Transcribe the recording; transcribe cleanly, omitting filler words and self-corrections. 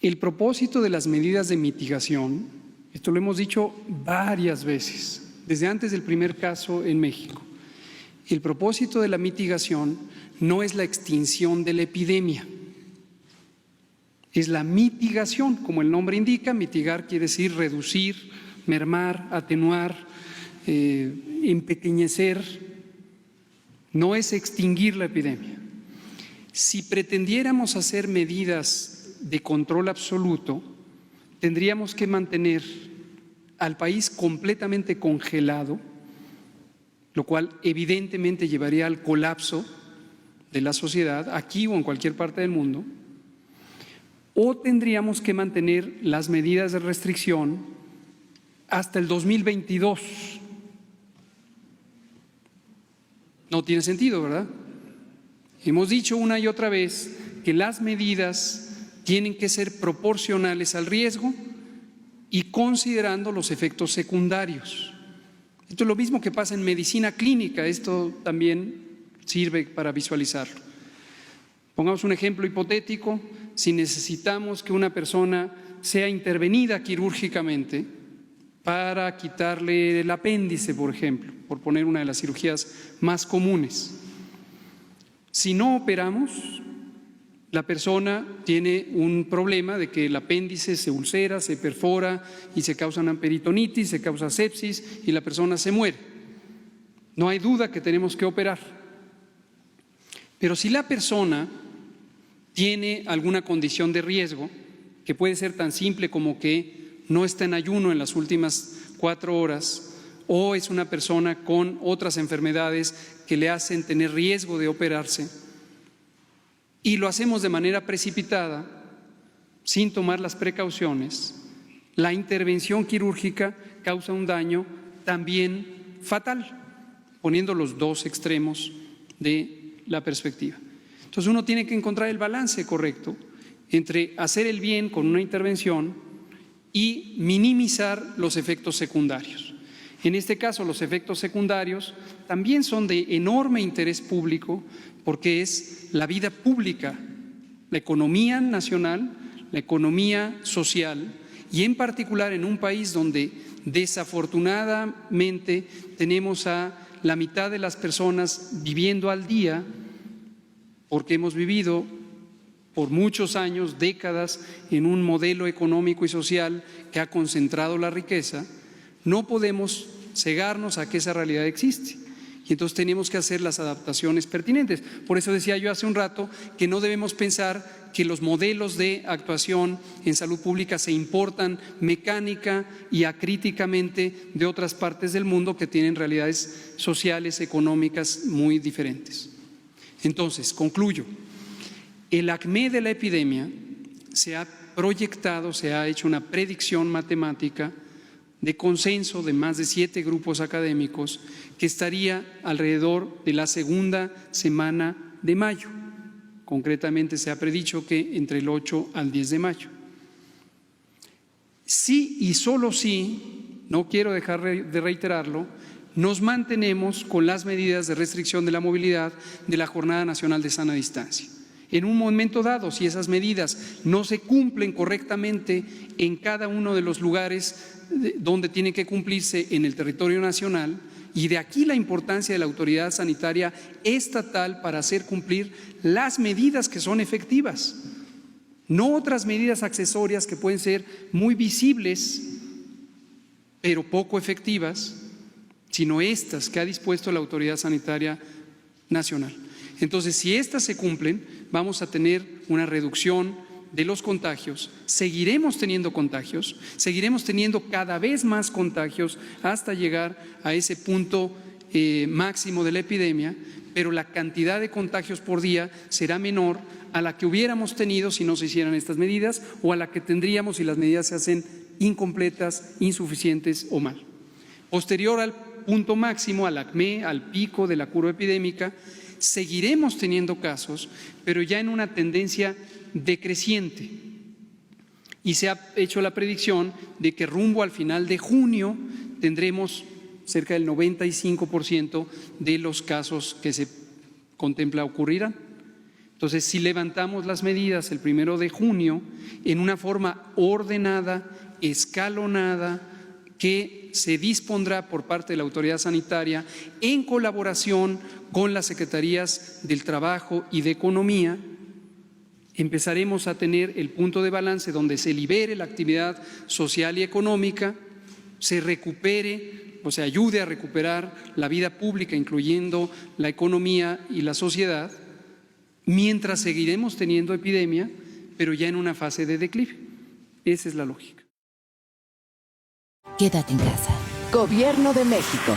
El propósito de las medidas de mitigación, esto lo hemos dicho varias veces, desde antes del primer caso en México, el propósito de la mitigación no es la extinción de la epidemia, es la mitigación, como el nombre indica. Mitigar quiere decir reducir, mermar, atenuar, empequeñecer, no es extinguir la epidemia. Si pretendiéramos hacer medidas de control absoluto, tendríamos que mantener al país completamente congelado, lo cual evidentemente llevaría al colapso de la sociedad, aquí o en cualquier parte del mundo, o tendríamos que mantener las medidas de restricción hasta el 2022. No tiene sentido, ¿verdad? Hemos dicho una y otra vez que las medidas tienen que ser proporcionales al riesgo y considerando los efectos secundarios. Esto es lo mismo que pasa en medicina clínica, esto también sirve para visualizarlo. Pongamos un ejemplo hipotético: si necesitamos que una persona sea intervenida quirúrgicamente para quitarle el apéndice, por ejemplo, por poner una de las cirugías más comunes, si no operamos, la persona tiene un problema de que el apéndice se ulcera, se perfora y se causa una peritonitis, se causa sepsis y la persona se muere. No hay duda que tenemos que operar. Pero si la persona tiene alguna condición de riesgo, que puede ser tan simple como que no está en ayuno en las últimas 4 horas, o es una persona con otras enfermedades que le hacen tener riesgo de operarse, y lo hacemos de manera precipitada, sin tomar las precauciones, la intervención quirúrgica causa un daño también fatal, poniendo los dos extremos de la perspectiva. Entonces uno tiene que encontrar el balance correcto entre hacer el bien con una intervención y minimizar los efectos secundarios. En este caso, los efectos secundarios también son de enorme interés público, porque es la vida pública, la economía nacional, la economía social, y en particular en un país donde desafortunadamente tenemos a la mitad de las personas viviendo al día, porque hemos vivido por muchos años, décadas, en un modelo económico y social que ha concentrado la riqueza. No podemos cegarnos a que esa realidad existe, y entonces tenemos que hacer las adaptaciones pertinentes. Por eso decía yo hace un rato que no debemos pensar que los modelos de actuación en salud pública se importan mecánica y acríticamente de otras partes del mundo que tienen realidades sociales, económicas muy diferentes. Entonces, concluyo. El acmé de la epidemia se ha proyectado, se ha hecho una predicción matemática de consenso de más de 7 grupos académicos, que estaría alrededor de la segunda semana de mayo. Concretamente se ha predicho que entre el 8 al 10 de mayo. Sí y solo sí, no quiero dejar de reiterarlo, nos mantenemos con las medidas de restricción de la movilidad de la Jornada Nacional de Sana Distancia. En un momento dado, si esas medidas no se cumplen correctamente en cada uno de los lugares donde tienen que cumplirse en el territorio nacional, y de aquí la importancia de la autoridad sanitaria estatal para hacer cumplir las medidas que son efectivas, no otras medidas accesorias que pueden ser muy visibles pero poco efectivas, sino estas que ha dispuesto la autoridad sanitaria nacional. Entonces, si estas se cumplen, vamos a tener una reducción de los contagios, seguiremos teniendo contagios, seguiremos teniendo cada vez más contagios hasta llegar a ese punto máximo de la epidemia, pero la cantidad de contagios por día será menor a la que hubiéramos tenido si no se hicieran estas medidas, o a la que tendríamos si las medidas se hacen incompletas, insuficientes o mal. Posterior al punto máximo, al acmé, al pico de la curva epidémica, seguiremos teniendo casos, pero ya en una tendencia decreciente, y se ha hecho la predicción de que rumbo al final de junio tendremos cerca del 95% de los casos que se contempla ocurrirán. Entonces, si levantamos las medidas el 1 de junio en una forma ordenada, escalonada, que se dispondrá por parte de la autoridad sanitaria en colaboración con las secretarías del Trabajo y de Economía. Empezaremos a tener el punto de balance donde se libere la actividad social y económica, se recupere o se ayude a recuperar la vida pública, incluyendo la economía y la sociedad, mientras seguiremos teniendo epidemia, pero ya en una fase de declive. Esa es la lógica. Quédate en casa. Gobierno de México.